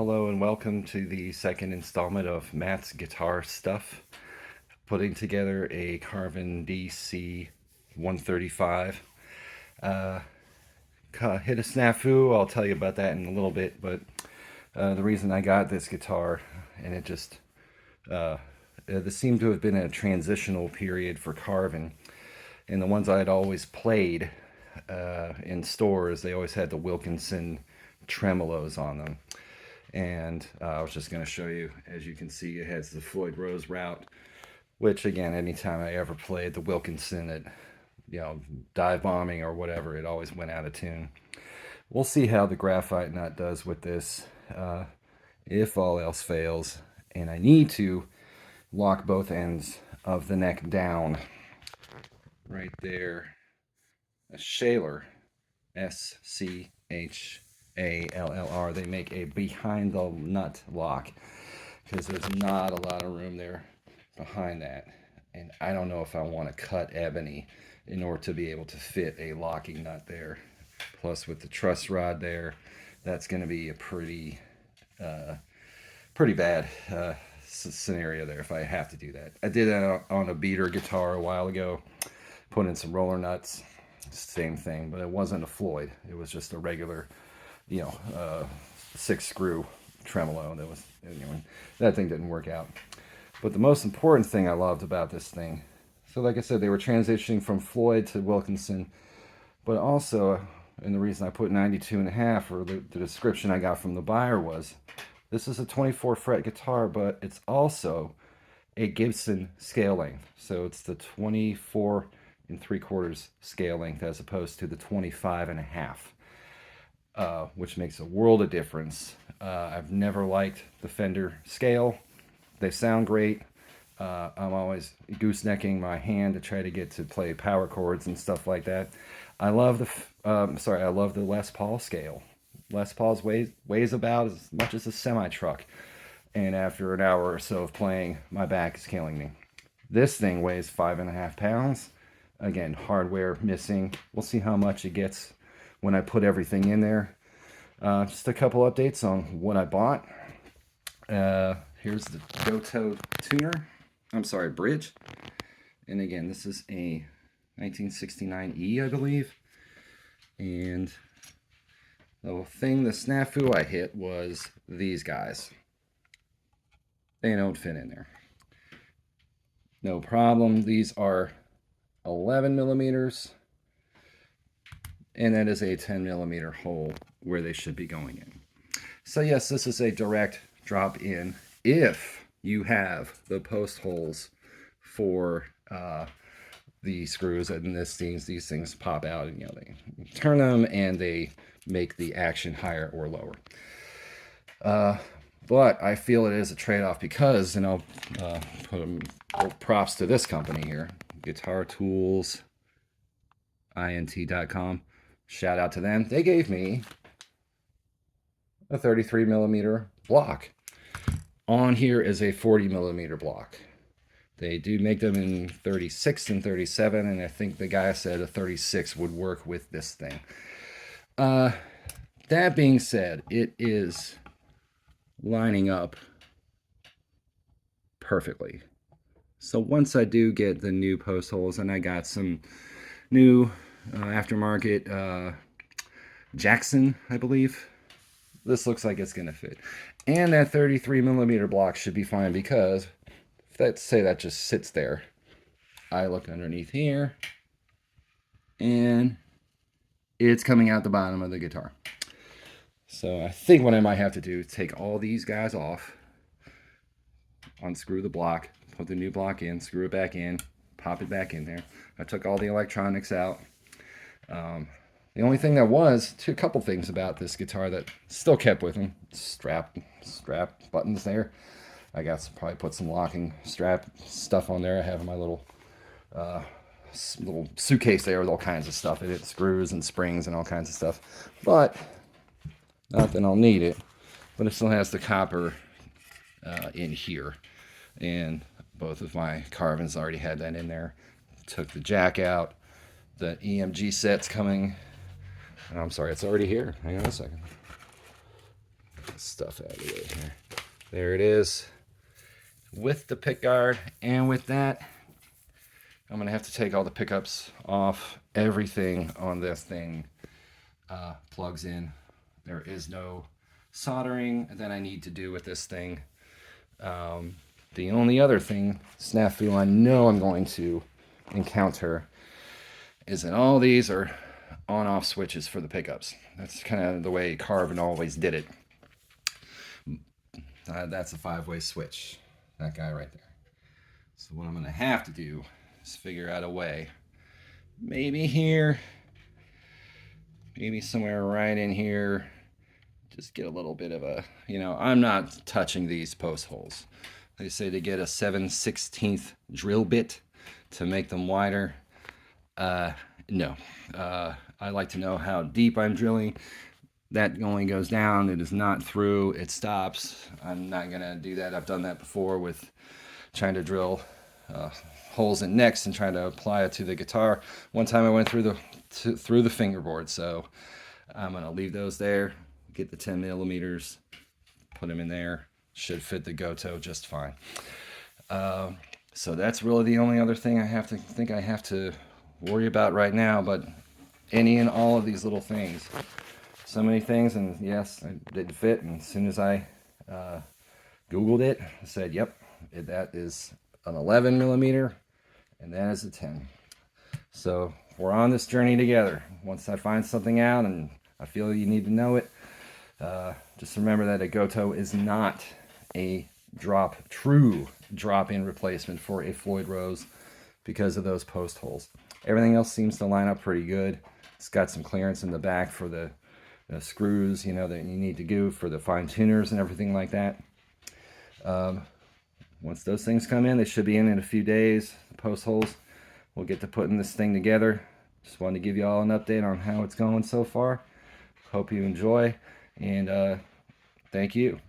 Hello and welcome to the second installment of Matt's Guitar Stuff. Putting together a Carvin DC-135. Hit a snafu, I'll tell you about that in a little bit, but the reason I got this guitar, and this seemed to have been a transitional period for Carvin, and the ones I had always played in stores, they always had the Wilkinson tremolos on them. And I was just going to show you, as you can see, it has the Floyd Rose route, which again, anytime I ever played the Wilkinson at, dive bombing or whatever, it always went out of tune. We'll see how the graphite nut does with this, if all else fails. And I need to lock both ends of the neck down right there. A Shaler, SCHALLR. They make a behind the nut lock because there's not a lot of room there behind that, and I don't know if I want to cut ebony in order to be able to fit a locking nut there. Plus with the truss rod there, that's going to be a pretty bad scenario there if I have to do that. I did that on a beater guitar a while ago, put in some roller nuts, same thing, but it wasn't a Floyd, it was just a regular 6-screw tremolo. That thing didn't work out. But the most important thing I loved about this thing, so like I said, they were transitioning from Floyd to Wilkinson, but also, and the reason I put 92.5, or the description I got from the buyer was, this is a 24 fret guitar, but it's also a Gibson scale length. So it's the 24 3/4 scale length as opposed to the 25.5. Which makes a world of difference. I've never liked the Fender scale. They sound great. I'm always goosenecking my hand to try to get to play power chords and stuff like that. I love the Les Paul scale. Les Paul's weighs about as much as a semi-truck, and after an hour or so of playing, my back is killing me. This thing weighs 5.5 pounds. Again, hardware missing. We'll see how much it gets when I put everything in there. Just a couple updates on what I bought. Here's the Goto tuner. Bridge. And again, this is a 1969E, I believe. And the snafu I hit was these guys. They don't fit in there. No problem. These are 11 millimeters. And that is a 10 millimeter hole where they should be going in. So yes, this is a direct drop in if you have the post holes for the screws, and these things pop out, and they turn them and they make the action higher or lower. But I feel it is a trade-off because, and I'll put props to this company here, Guitar Tools, int.com. Shout out to them. They gave me a 33 millimeter block. On here is a 40 millimeter block. They do make them in 36 and 37, and I think the guy said a 36 would work with this thing. That being said, it is lining up perfectly. So once I do get the new post holes, and I got some new aftermarket Jackson, I believe, this looks like it's gonna fit. And that 33 millimeter block should be fine, because let's say that just sits there, I look underneath here and it's coming out the bottom of the guitar. So I think what I might have to do is take all these guys off, unscrew the block, put the new block in, screw it back in, pop it back in there. I took all the electronics out. The only thing that was, a couple things about this guitar that still kept with them. Strap buttons there. I got to probably put some locking strap stuff on there. I have my little suitcase there with all kinds of stuff in it, screws and springs and all kinds of stuff. But not that I'll need it. But it still has the copper in here, and both of my Carvins already had that in there. Took the jack out. The EMG set's coming. I'm sorry, it's already here. Hang on a second. this stuff out of the way here. There it is with the pick guard, and with that, I'm gonna have to take all the pickups off. Everything on this thing plugs in. There is no soldering that I need to do with this thing. The only other thing, snafu, I know I'm going to encounter is that all these are on-off switches for the pickups. That's kind of the way Carvin always did it. That's a 5-way switch. That guy right there. So what I'm going to have to do is figure out a way. Maybe here. Maybe somewhere right in here. Just get a little bit of a, I'm not touching these post holes. They say to get a 7/16 drill bit to make them wider. No. I like to know how deep I'm drilling. That only goes down. It is not through. It stops. I'm not going to do that. I've done that before with trying to drill holes in necks and trying to apply it to the guitar. One time I went through the fingerboard, so I'm going to leave those there. Get the 10 millimeters, put them in there. Should fit the Goto just fine. So that's really the only other thing I have to worry about right now, but any and all of these little things. So many things, and yes, it did fit, and as soon as I Googled it, I said, yep, that is an 11 millimeter, and that is a 10. So we're on this journey together. Once I find something out, and I feel you need to know it, just remember that a Goto is not a true drop-in replacement for a Floyd Rose because of those post holes. Everything else seems to line up pretty good. It's got some clearance in the back for the screws, that you need to do for the fine tuners and everything like that. Once those things come in, they should be in a few days. The post holes, we'll get to putting this thing together. Just wanted to give you all an update on how it's going so far. Hope you enjoy, and thank you.